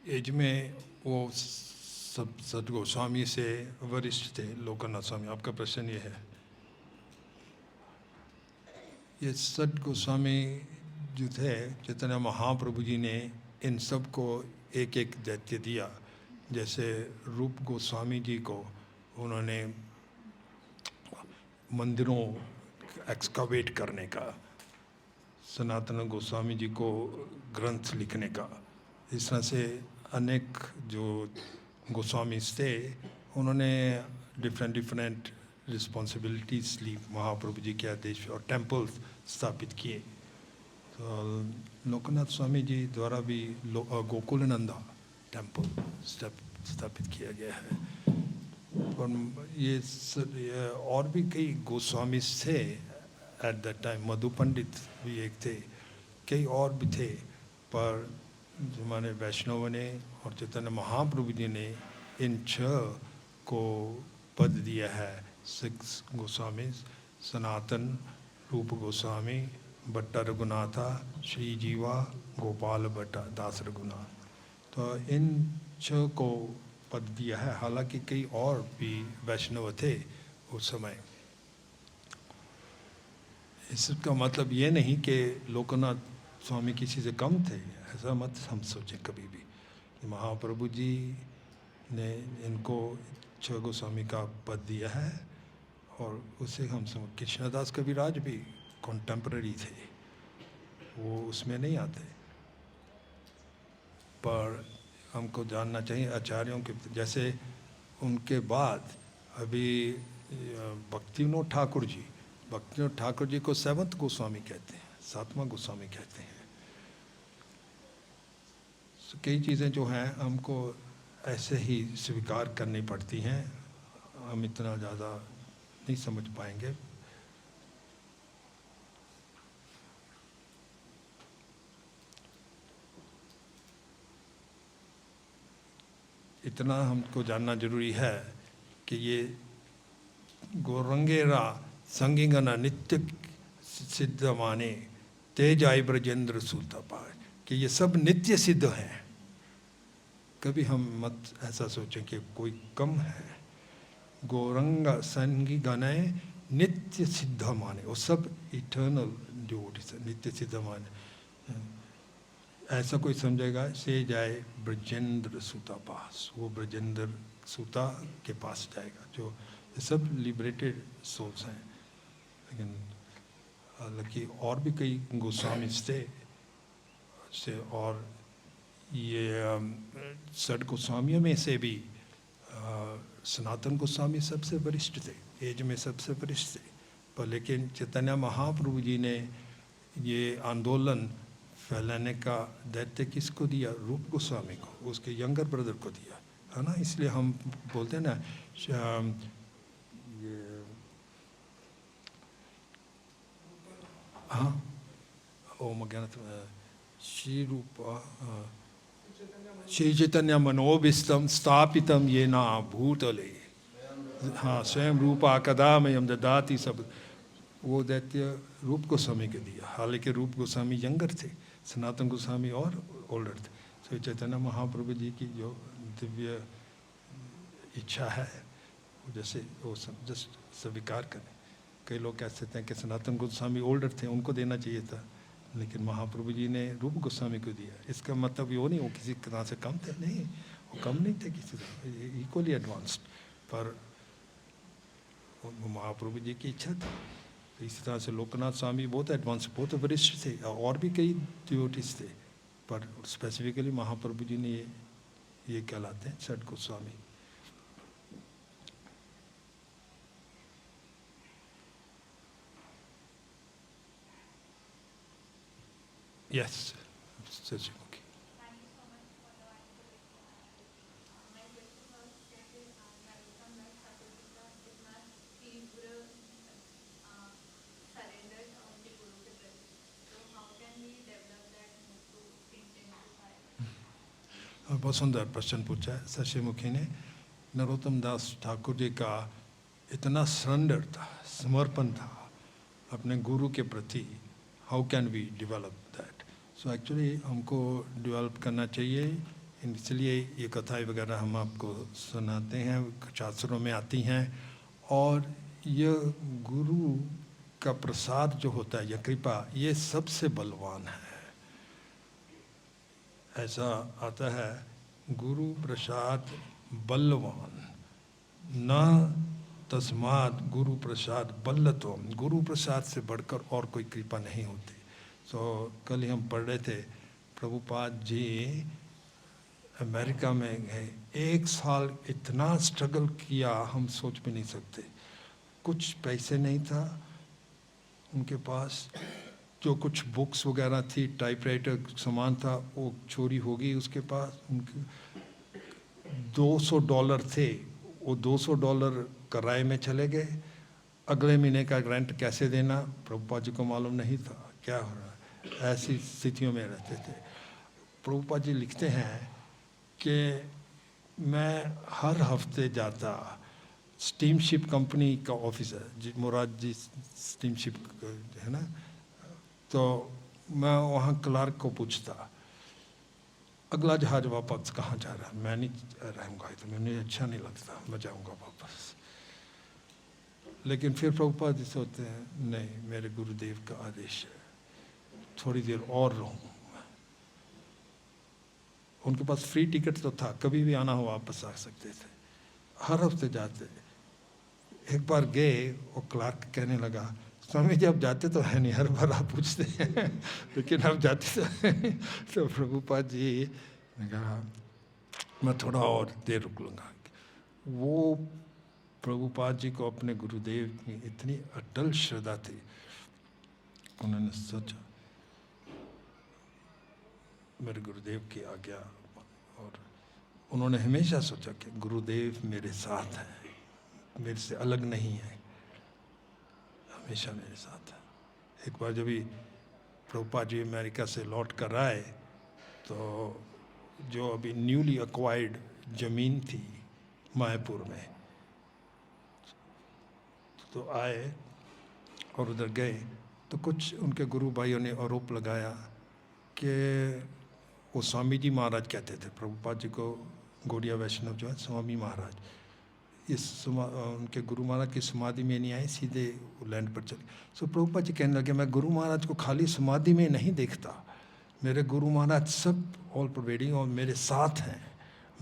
एज में वो सब सत गोस्वामी से वरिष्ठ थे लोकनाथ स्वामी। आपका प्रश्न ये है, ये सत गोस्वामी जो थे, चैतन्य महाप्रभु जी ने इन सब को एक एक दैत्य दिया। जैसे रूप गोस्वामी जी को उन्होंने मंदिरों एक्सकावेट करने का, सनातन गोस्वामी जी को ग्रंथ लिखने का, इस तरह से अनेक जो गोस्वामीज थे उन्होंने डिफरेंट रिस्पॉन्सिबिलिटीज ली महाप्रभु जी के आदेश और टेम्पल स्थापित किए। तो लोकनाथ स्वामी जी द्वारा भी गोकुलानंदा टेम्पल स्थापित किया गया है। और ये और भी कई गोस्वामीज थे एट दैट टाइम। मधु पंडित भी एक थे, कई और भी थे, पर जो हमारे वैष्णव ने और चैतन्य महाप्रभु जी ने इन 6 को पद दिया है। 6 गोस्वामी, सनातन, रूप गोस्वामी, भट्ट रघुनाथा, श्री जीवा, गोपाल भट्ट, दास रघुनाथ। तो इन 6 को पद दिया है। हालांकि कई और भी वैष्णव थे उस समय। इसका मतलब ये नहीं कि लोकनाथ स्वामी किसी से कम थे, ऐसा मत हम सोचें कभी भी। महाप्रभु जी ने इनको 6 गोस्वामी का पद दिया है और उसे हम समझ। कृष्णदास कविराज भी कॉन्टेम्पररी थे, वो उसमें नहीं आते। पर हमको जानना चाहिए आचार्यों के, जैसे उनके बाद अभी भक्तिनोद ठाकुर जी को 7th गोस्वामी कहते हैं, 7वां गोस्वामी कहते हैं। कई चीज़ें जो हैं हमको ऐसे ही स्वीकार करनी पड़ती हैं, हम इतना ज़्यादा नहीं समझ पाएंगे। इतना हमको जानना जरूरी है कि ये गौरंगेरा संगिंगना नित्य सिद्ध माने तेजाई ब्रजेंद्र सूतपाय, कि ये सब नित्य सिद्ध हैं। कभी हम मत ऐसा सोचें कि कोई कम है। गौरंग संगी गणय नित्य सिद्ध माने, वो सब इटर्नल डिवोटीज, नित्य सिद्ध माने। ऐसा कोई समझेगा से जाए ब्रजेंद्र सूता पास, वो ब्रजेंद्र सूता के पास जाएगा। जो ये सब लिबरेटेड सोल्स हैं। लेकिन हालांकि और भी कई गोस्वामी थे से, और ये 6 गोस्वामियों में से भी सनातन गोस्वामी सबसे वरिष्ठ थे, एज में सबसे वरिष्ठ थे। पर लेकिन चैतन्य महाप्रभु जी ने ये आंदोलन फैलाने का दैत्य किसको दिया? रूप गोस्वामी को, उसके यंगर ब्रदर को दिया, है ना। इसलिए हम बोलते हैं ना, ये हाँ ओम ज्ञान श्री रूप श्री चैतन्य मनोभिस्तम स्थापितम ये ना भूतले, हाँ स्वयं रूपा कदा मयम ददाति सब, वो दैत्य रूप गोस्वामी के दिया। हालांकि रूप गोस्वामी यंगर थे, सनातन गोस्वामी और ओल्डर थे। श्री चैतन्य महाप्रभु जी की जो दिव्य इच्छा है वो जैसे वो जस्ट स्वीकार करें। कई लोग कह सकते हैं कि सनातन गोस्वामी ओल्डर थे, उनको देना चाहिए था, लेकिन महाप्रभु जी ने रूप गोस्वामी को दिया। इसका मतलब वो नहीं वो किसी तरह से कम थे, नहीं, वो कम नहीं थे किसी तरह, इक्वली एडवांस्ड, पर महाप्रभु जी की इच्छा थी। तो इसी तरह से लोकनाथ स्वामी बहुत एडवांस, बहुत वरिष्ठ थे, और भी कई डिवोटीज थे, पर स्पेसिफिकली महाप्रभु जी ने ये कहलाते हैं छठ गोस्वामी। यस सचिमुखी। बहुत सुंदर प्रश्न पूछा है शशिमुखी ने। नरोत्तम दास ठाकुर जी का इतना सरेंडर था, समर्पण था अपने गुरु के प्रति। How can we develop that? So actually हमको डेवलप करना चाहिए, इसलिए ये कथाएं वगैरह हम आपको सुनाते हैं, शास्त्रों में आती हैं। और ये गुरु का प्रसाद जो होता है, यह कृपा, ये सबसे बलवान है। ऐसा आता है, गुरु प्रसाद बलवान न तस्मात् गुरु प्रसाद बल्लत्वम, गुरु प्रसाद से बढ़कर और कोई कृपा नहीं होती। कल ही हम पढ़ रहे थे, प्रभुपाद जी अमेरिका में गए, 1 साल इतना स्ट्रगल किया हम सोच भी नहीं सकते। कुछ पैसे नहीं था उनके पास, जो कुछ बुक्स वगैरह थी, टाइपराइटर सामान था, वो चोरी हो गई उसके पास। उनके $200 थे, वो $200 किराए में चले गए। अगले महीने का रेंट कैसे देना प्रभुपाद जी को मालूम नहीं था, क्या हो रहा है। ऐसी स्थितियों में रहते थे। प्रभुपाद जी लिखते हैं कि मैं हर हफ्ते जाता, स्टीमशिप कंपनी का ऑफिसर जी मुराद जी स्टीमशिप है ना, तो मैं वहाँ क्लार्क को पूछता अगला जहाज वापस कहाँ जा रहा है, मैं नहीं रहूँगा, तो मुझे अच्छा नहीं लगता, मैं जाऊँगा वापस। लेकिन फिर प्रभुपाद जी सोचते हैं नहीं, मेरे गुरुदेव का आदेश है, थोड़ी देर और रहूँ। उनके पास फ्री टिकट तो था, कभी भी आना हो वापस आ सकते थे। हर हफ्ते जाते। एक बार गए, वो क्लार्क कहने लगा, स्वामी जी आप जाते तो है नहीं, हर बार आप पूछते हैं लेकिन आप जाते तो हैं। तो प्रभुपाद जी ने कहा मैं थोड़ा और देर रुक लूँगा। वो प्रभुपाद जी को अपने गुरुदेव की इतनी अटल श्रद्धा थी, उन्होंने सोचा मेरे गुरुदेव की आज्ञा, और उन्होंने हमेशा सोचा कि गुरुदेव मेरे साथ हैं, मेरे से अलग नहीं है, हमेशा मेरे साथ है। एक बार जब भी प्रभुपाद जी अमेरिका से लौट कर आए, तो जो अभी न्यूली एक्वायर्ड ज़मीन थी मायापुर में, तो आए और उधर गए, तो कुछ उनके गुरु भाइयों ने आरोप लगाया कि वो स्वामी जी महाराज कहते थे प्रभुपाद जी को, गौड़िया वैष्णव जो है स्वामी महाराज, उनके गुरु महाराज की समाधि में नहीं आए, सीधे लैंड पर चले। सो प्रभुपाद जी कहने लगे मैं गुरु महाराज को खाली समाधि में नहीं देखता, मेरे गुरु महाराज सब ऑल प्रोवाइडिंग और मेरे साथ हैं,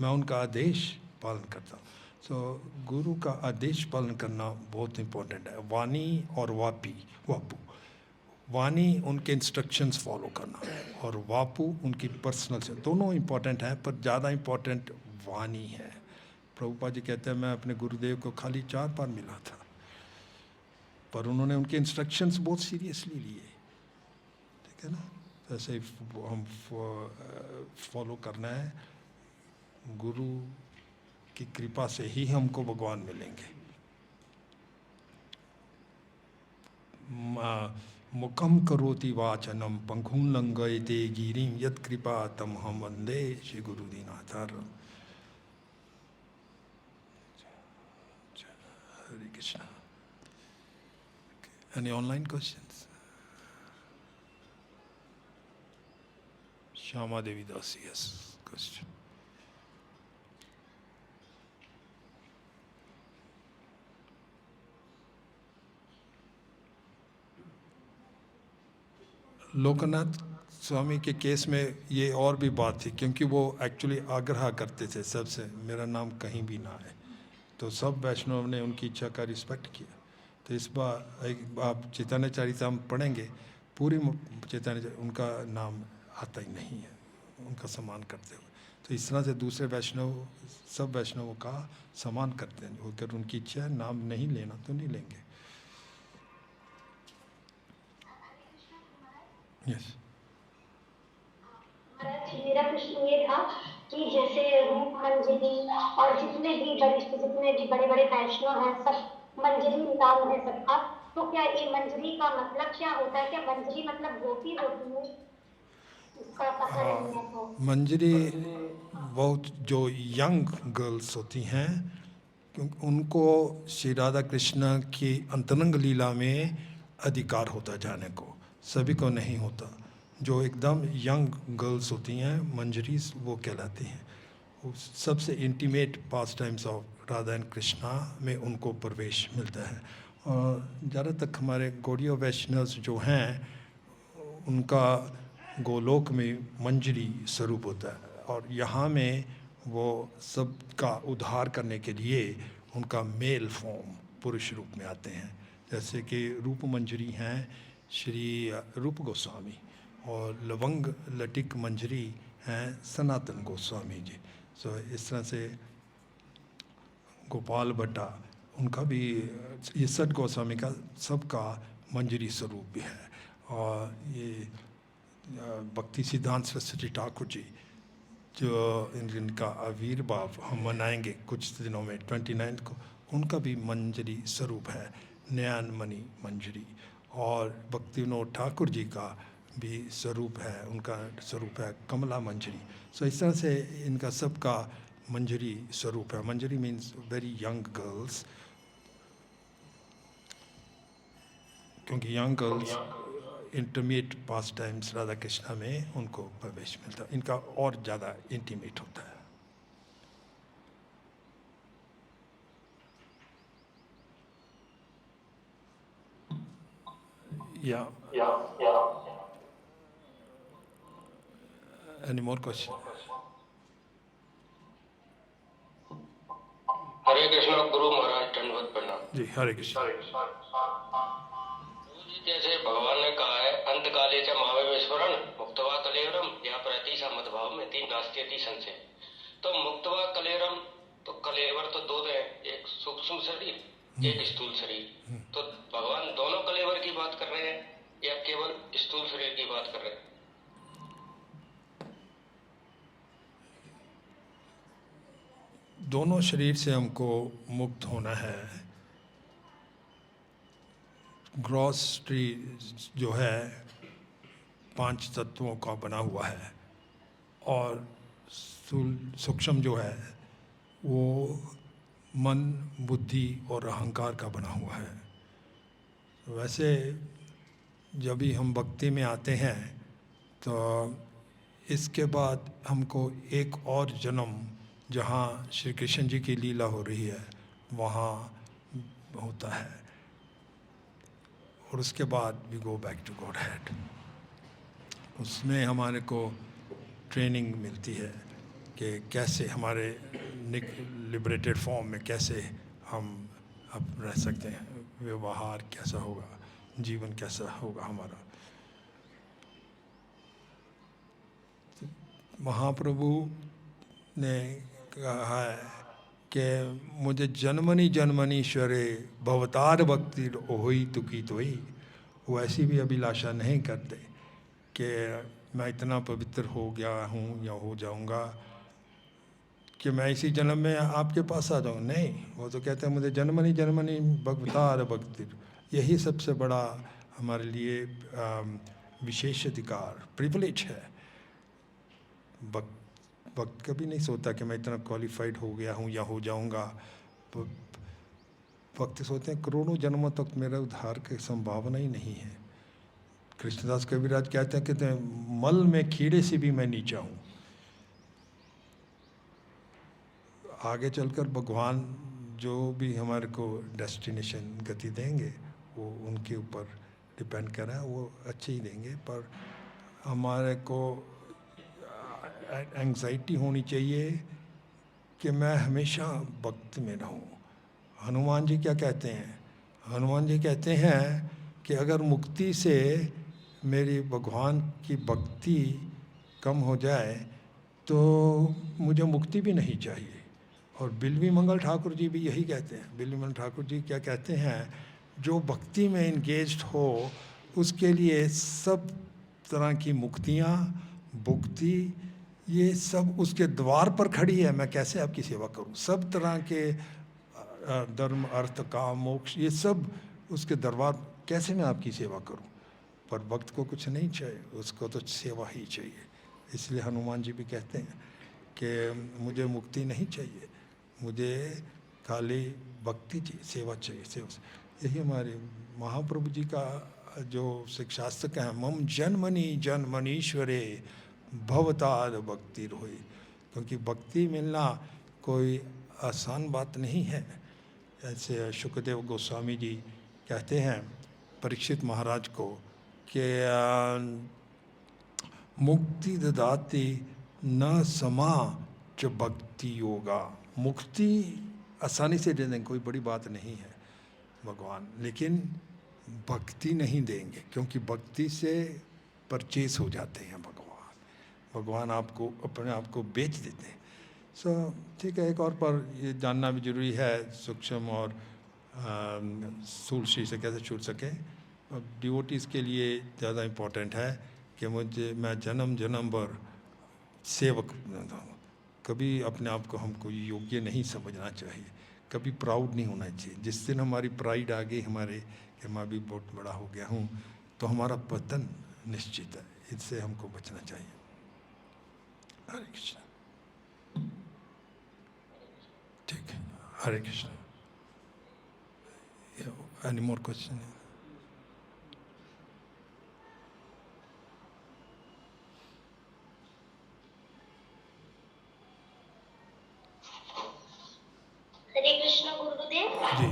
मैं उनका आदेश पालन करता हूँ। सो गुरु का आदेश पालन करना बहुत इम्पोर्टेंट है। वाणी और वापू, वाणी उनके इंस्ट्रक्शंस फॉलो करना, और वापू उनकी पर्सनल से, दोनों इम्पोर्टेंट हैं, पर ज़्यादा इम्पोर्टेंट वाणी है। प्रभुपाद जी कहते हैं मैं अपने गुरुदेव को खाली 4 बार मिला था, पर उन्होंने उनके इंस्ट्रक्शंस बहुत सीरियसली लिए, ठीक है ना। तो ऐसे हम फॉलो करना है, गुरु की कृपा से ही हमको भगवान मिलेंगे। मुखम करोति वाचनम पंखुं लंघयते गिरिं यत्कृपा तमहं वंदे Shri गुरुदीनाथार्यम्। Hare Krishna. Any online questions? Shama Devi Das, yes, question. Loknath स्वामी के केस में ये और भी बात थी, क्योंकि वो एक्चुअली आग्रह करते थे सबसे मेरा नाम कहीं भी ना आए, तो सब वैष्णव ने उनकी इच्छा का रिस्पेक्ट किया। तो इस बार आप चैतन्य चरितामृत पढ़ेंगे, पूरी चैतन्य उनका नाम आता ही नहीं है, उनका सम्मान करते हुए। तो इस तरह से दूसरे वैष्णव सब वैष्णवों का सम्मान करते हैं, अगर उनकी इच्छा है नाम नहीं लेना तो नहीं लेंगे। यस मेरा प्रश्न ये था कि जैसे रूप मंजरी और जितने भी वरिष्ठ जितने भी बड़े बड़े वैष्णव हैं सब मंजरी नाम है सबका, तो क्या ये मंजरी का मतलब क्या होता है? क्या मंजरी मतलब गोपी होती है? इसका पता नहीं है तो। मंजरी बहुत जो यंग गर्ल्स होती हैं, क्योंकि उनको श्री राधा कृष्ण की अंतरंग लीला में अधिकार होता जाने को, सभी को नहीं होता। जो एकदम यंग गर्ल्स होती हैं मंजरीज, वो कहलाती हैं। वो सबसे intimate pass times of Radha and Krishna में उनको प्रवेश मिलता है। और ज़्यादा तक हमारे गौड़ीय वैष्णव्स जो हैं उनका गोलोक में मंजरी स्वरूप होता है, और यहाँ में वो सब का उद्धार करने के लिए उनका मेल फॉर्म पुरुष रूप में आते हैं। जैसे कि रूप मंजरी हैं श्री रूप गोस्वामी, और लवंग लटिक मंजरी हैं सनातन गोस्वामी जी। सो इस तरह से गोपाल भट्टा उनका भी, ये सठ गोस्वामी का सबका मंजरी स्वरूप भी है। और ये भक्ति सिद्धांत सरस्वती ठाकुर जी जो इनका आविर्भाव हम मनाएंगे कुछ दिनों में 29 को, उनका भी मंजरी स्वरूप है नयन मणि मंजरी। और भक्ति विनोद ठाकुर जी का भी स्वरूप है, उनका स्वरूप है कमला मंजरी। सो इस तरह से इनका सबका मंजरी स्वरूप है। मंजरी मीन्स वेरी यंग गर्ल्स, क्योंकि यंग गर्ल्स इंटीमेट पास टाइम्स राधा कृष्णा में उनको प्रवेश मिलता है, इनका और ज़्यादा इंटीमेट होता है। या any more question? Hare Krishna Guru Maharaj दंडवत प्रणाम जी। हरे कृष्ण। जैसे भगवान ने कहा है अंतकाले च महावेश्वरन मुक्तवा कलेवरम या प्रतीसा मदभाव में तीन नास्त्यति संशय। तो मुक्तवा कलेवरम, तो कलेवर तो दो है, एक सूक्ष्म शरीर एक स्थूल शरीर। तो भगवान दोनों कलेवर की बात कर रहे हैं या केवल स्थूल शरीर की बात कर रहे हैं? दोनों शरीर से हमको मुक्त होना है। ग्रॉस ट्री जो है 5 तत्वों का बना हुआ है, और सूक्ष्म जो है वो मन बुद्धि और अहंकार का बना हुआ है। वैसे जब भी हम भक्ति में आते हैं तो इसके बाद हमको एक और जन्म जहाँ श्री कृष्ण जी की लीला हो रही है वहाँ होता है, और उसके बाद we go back to Godhead. उसमें हमारे को ट्रेनिंग मिलती है कि कैसे हमारे लिबरेटेड फॉर्म में कैसे हम अब रह सकते हैं, व्यवहार कैसा होगा, जीवन कैसा होगा हमारा। महाप्रभु ने कहा है कि मुझे जन्मनि जन्मनीश्वरे भवतार भक्ति होई तुकी तोई। वो ऐसी भी अभिलाषा नहीं करते कि मैं इतना पवित्र हो गया हूँ या हो जाऊँगा कि मैं इसी जन्म में आपके पास आ जाऊँ। नहीं, वो तो कहते हैं मुझे जन्मनि जन्मनि भवतार भक्ति, यही सबसे बड़ा हमारे लिए विशेष अधिकार, प्रिविलेज है। वक्त कभी नहीं सोचता कि मैं इतना क्वालिफाइड हो गया हूँ या हो जाऊँगा। वक्त सोचते हैं करोड़ों जन्मों तक मेरा उद्धार की संभावना ही नहीं है। कृष्णदास कविराज कहते हैं मल में कीड़े से भी मैं नीचा हूँ। आगे चलकर भगवान जो भी हमारे को डेस्टिनेशन गति देंगे वो उनके ऊपर डिपेंड कर रहा है, वो अच्छे ही देंगे। पर हमारे को एंग्जाइटी होनी चाहिए कि मैं हमेशा भक्त में रहूं। हनुमान जी क्या कहते हैं? हनुमान जी कहते हैं कि अगर मुक्ति से मेरी भगवान की भक्ति कम हो जाए तो मुझे मुक्ति भी नहीं चाहिए। और बिल्वी मंगल ठाकुर जी भी यही कहते हैं। बिल्वी मंगल ठाकुर जी क्या कहते हैं? जो भक्ति में इंगेज्ड हो उसके लिए सब तरह की मुक्तियाँ, भुक्ति, ये सब उसके द्वार पर खड़ी है। मैं कैसे आपकी सेवा करूं? सब तरह के धर्म, अर्थ, काम, मोक्ष, ये सब उसके दरबार, कैसे मैं आपकी सेवा करूं? पर भक्त को कुछ नहीं चाहिए, उसको तो सेवा ही चाहिए। इसलिए हनुमान जी भी कहते हैं कि मुझे मुक्ति नहीं चाहिए, मुझे खाली भक्ति चाहिए, सेवा चाहिए, सेवा। यही हमारे महाप्रभु जी का जो शिक्षास्त्र का है, मम जन्मनि जन्मनीश्वरे भवताद भक्ति रोई। क्योंकि भक्ति मिलना कोई आसान बात नहीं है। ऐसे शुकदेव गोस्वामी जी कहते हैं परीक्षित महाराज को कि मुक्ति ददाति न समा च भक्ति योगा। मुक्ति आसानी से दे देंगे, कोई बड़ी बात नहीं है भगवान, लेकिन भक्ति नहीं देंगे, क्योंकि भक्ति से परचेस हो जाते हैं भगवान आपको अपने आप को बेच देते हैं। सो ठीक है, एक और पर ये जानना भी जरूरी है सूक्ष्म और स्थूल शरीर से कैसे छूट सके। डिवोटीज़ के लिए ज़्यादा इम्पोर्टेंट है कि मैं जन्म जन्म भर सेवक। कभी अपने आप को हमको योग्य नहीं समझना चाहिए, कभी प्राउड नहीं होना चाहिए। जिस दिन हमारी प्राइड आ गई हमारे कि मैं भी बहुत बड़ा हो गया हूँ, तो हमारा पतन निश्चित है। इससे हमको बचना चाहिए। हरे कृष्ण। ठीक है, Hare Krishna. Any more question? Hare Krishna Gurudev ji,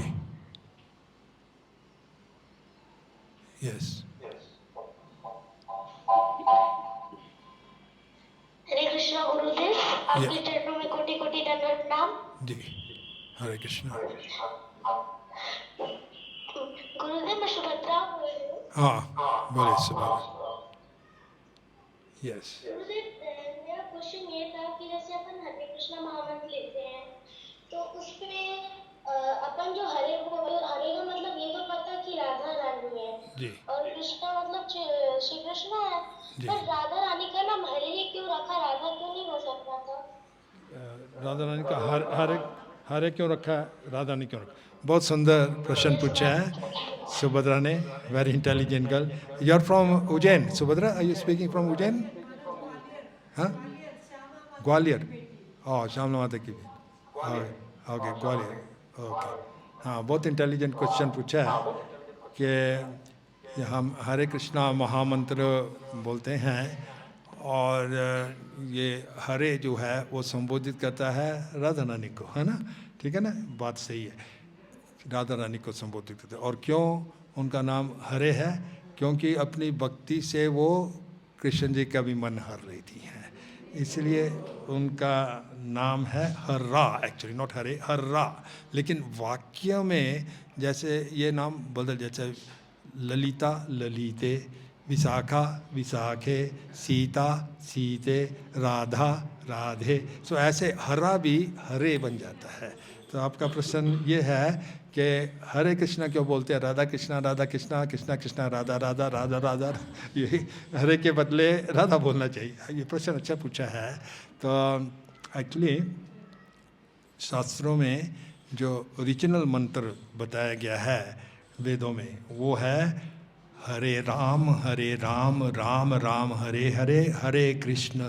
yes. हरे कृष्ण गुरुदेव, आपके चरणों में कोटि कोटि दंडवत प्रणाम। जी, हरे कृष्ण। गुरुदेव मैं सुभद्रा बोल रही हूँ। हाँ, बोले सुबह। यस। गुरुदेव मेरा क्वेश्चन ये था कि जैसे अपन हरे कृष्ण महामंत्र लेते हैं तो उसमें अपन जो हरे का मतलब ये तो पता कि राधा रानी है जी, और कृष्ण मतलब श्री कृष्ण है, जी। पर राधा रानी का नाम हरे ही क्यों रखा? राधा क्यों नहीं हो सकता था? राधा रानी का हरे क्यों रखा है, राधा रानी क्यों रखा? बहुत सुंदर प्रश्न पूछा है सुभद्रा ने। Very intelligent girl. You are from Ujjain, Subhadra? Are you speaking from Ujjain? हाँ, ग्वालियर। ओह, श्यामला माता की भी। ओके, ग्वालियर। ओके, हाँ, बहुत इंटेलिजेंट क्वेश्चन पूछा है कि हम हरे कृष्णा महामंत्र बोलते हैं और ये हरे जो है वो संबोधित करता है राधा रानी को, है ना? ठीक है ना, बात सही है, राधा रानी को संबोधित करते हैं। और क्यों उनका नाम हरे है? क्योंकि अपनी भक्ति से वो कृष्ण जी का भी मन हर रही थी हैं, इसलिए उनका नाम है हर्रा। एक्चुअली नॉट हरे, हर्रा। लेकिन वाक्य में जैसे ये नाम बदल, जैसे ललिता ललिते, विशाखा विशाखे, सीता सीते, राधा राधे, सो ऐसे हरा भी हरे बन जाता है। तो आपका प्रश्न ये है कि हरे कृष्णा क्यों बोलते हैं? राधा कृष्णा कृष्णा कृष्णा राधा राधा राधा राधा, ये हरे के बदले राधा बोलना चाहिए। ये प्रश्न अच्छा पूछा है। तो एक्चुअली शास्त्रों में जो ओरिजिनल मंत्र बताया गया है वेदों में, वो है हरे राम राम राम हरे हरे, हरे कृष्ण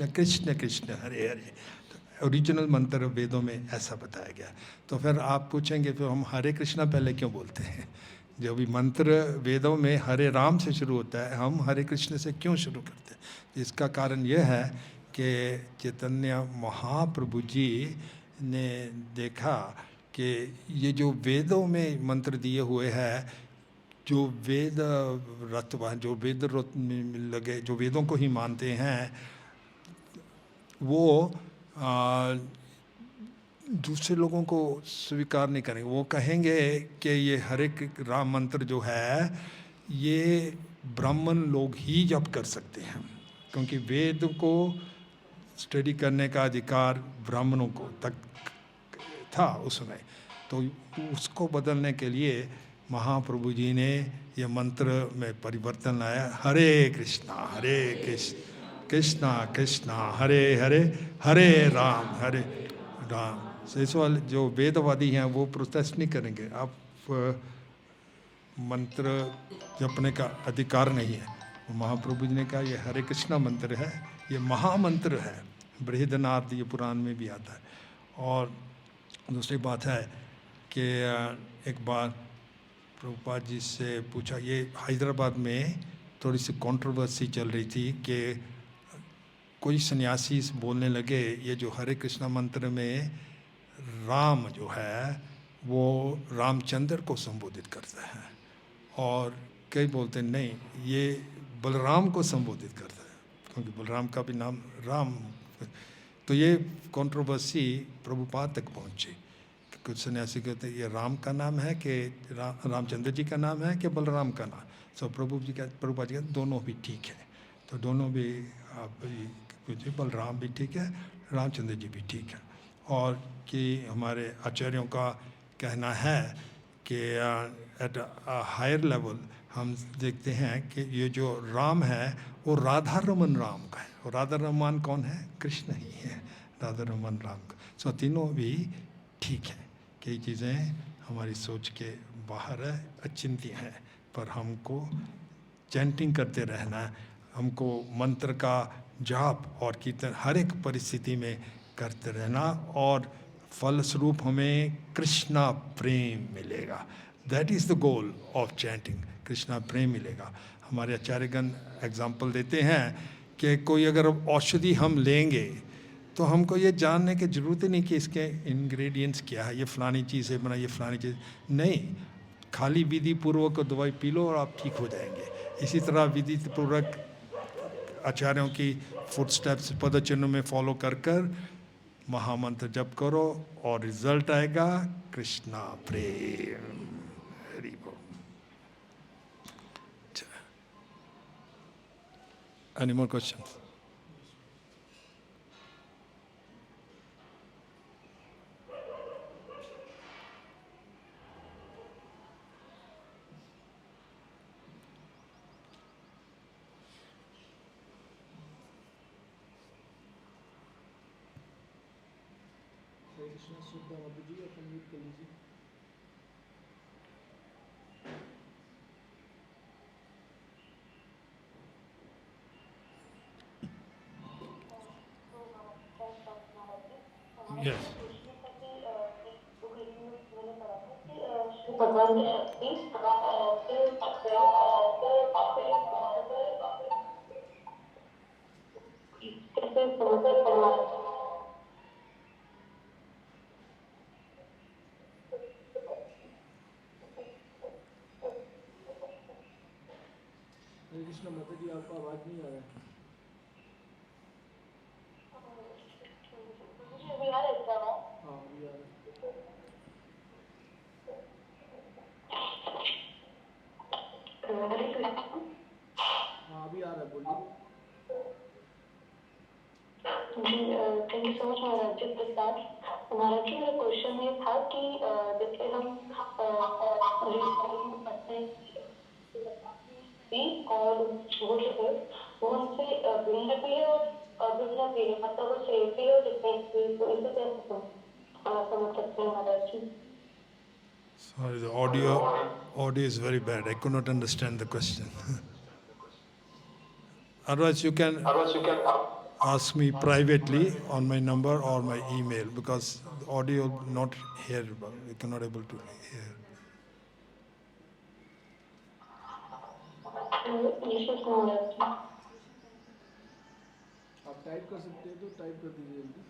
कृष्ण कृष्ण हरे हरे। तो ओरिजिनल मंत्र वेदों में ऐसा बताया गया। तो फिर आप पूछेंगे फिर हम हरे कृष्णा पहले क्यों बोलते हैं? जो भी मंत्र वेदों में हरे राम से शुरू होता है, हम हरे कृष्ण से क्यों शुरू करते हैं? इसका कारण यह है कि चैतन्य महाप्रभु जी ने देखा कि ये जो वेदों में मंत्र दिए हुए हैं, जो वेद रतवान, जो वेद रत में लगे, जो वेदों को ही मानते हैं, वो दूसरे लोगों को स्वीकार नहीं करेंगे। वो कहेंगे कि ये हरे राम मंत्र जो है ये ब्राह्मण लोग ही जप कर सकते हैं, क्योंकि वेद को स्टडी करने का अधिकार ब्राह्मणों को तक था उस समय। तो उसको बदलने के लिए महाप्रभु जी ने ये मंत्र में परिवर्तन लाया, हरे कृष्णा कृष्णा कृष्णा हरे हरे, हरे राम तो इस वाले जो वेदवादी हैं वो प्रोटेस्ट नहीं करेंगे, आप मंत्र जपने का अधिकार नहीं है। महाप्रभु जी ने कहा ये हरे कृष्णा मंत्र है, ये महामंत्र है, बृहदनाथ ये पुराण में भी आता है। और दूसरी बात है कि एक बार प्रभुपाद जी से पूछा, ये हैदराबाद में थोड़ी सी कंट्रोवर्सी चल रही थी कि कोई सन्यासी बोलने लगे ये जो हरे कृष्णा मंत्र में राम जो है वो रामचंद्र को संबोधित करता है, और कई बोलते नहीं ये बलराम को संबोधित करता है, क्योंकि बलराम का भी नाम राम। तो ये कंट्रोवर्सी प्रभुपाद तक पहुंची। कुछ सन्यासी कहते हैं ये राम का नाम है कि रामचंद्र जी का नाम है कि बलराम का नाम। सो प्रभुपाद जी कहते दोनों भी ठीक है। तो दोनों भी आप कुछ बलराम भी ठीक है, रामचंद्र जी भी ठीक है। और कि हमारे आचार्यों का कहना है कि एट अ हायर लेवल हम देखते हैं कि ये जो राम है वो राधा रमन राम का है, और राधा रमन कौन है? कृष्ण ही है, राधा रमन राम का। सो तीनों भी ठीक है। कई चीज़ें हमारी सोच के बाहर है, अचिंत्य हैं, पर हमको चैंटिंग करते रहना है, हमको मंत्र का जाप और कीर्तन हर एक परिस्थिति में करते रहना, और फलस्वरूप हमें कृष्णा प्रेम मिलेगा। That is the goal of chanting, Krishna प्रेम मिलेगा। हमारे आचार्यगण एग्जाम्पल देते हैं कि कोई अगर औषधि हम लेंगे तो हमको ये जानने की ज़रूरत ही नहीं कि इसके इंग्रेडिएंट्स क्या है, ये फ़लानी चीज़ से बना, ये फ़लानी चीज़ नहीं, खाली विधि पूर्वक दवाई पी लो और आप ठीक हो जाएंगे। इसी तरह विधि पूर्वक आचार्यों की फुटस्टेप्स पदचिन्ह में फॉलो कर महामंत्र जप करो और रिजल्ट आएगा कृष्णा प्रेम। हरि बोल। Any more questions? कृष्ण सुद्धा बाबू जी अपन म्यूट कर लीजिए। Yes. भगवान की शक्ति हरे कृष्ण माता जी, आपका आवाज नहीं आ रहा है। हाँ अभी आ रहा है। हाँ अभी आ रहा है, बोलिए। थैंक यू सो मच महाराज प्रसाद। महाराज जी, मेरा क्वेश्चन ये था कि जैसे हम पढ़ते हैं और वो जो है वो हमसे भिन्न भी है और भिन्न भी है, मतलब वो सेम भी है और डिफरेंट भी है, तो इसे कैसे समझ सकते हैं महाराज जी? Sorry, the audio is very bad. I could not understand the question. Otherwise, you can ask me privately on my number or my email, because the audio not hearable. You cannot able to hear. यीशु को आप type कर सकते हैं तो type कर दीजिए जल्दी.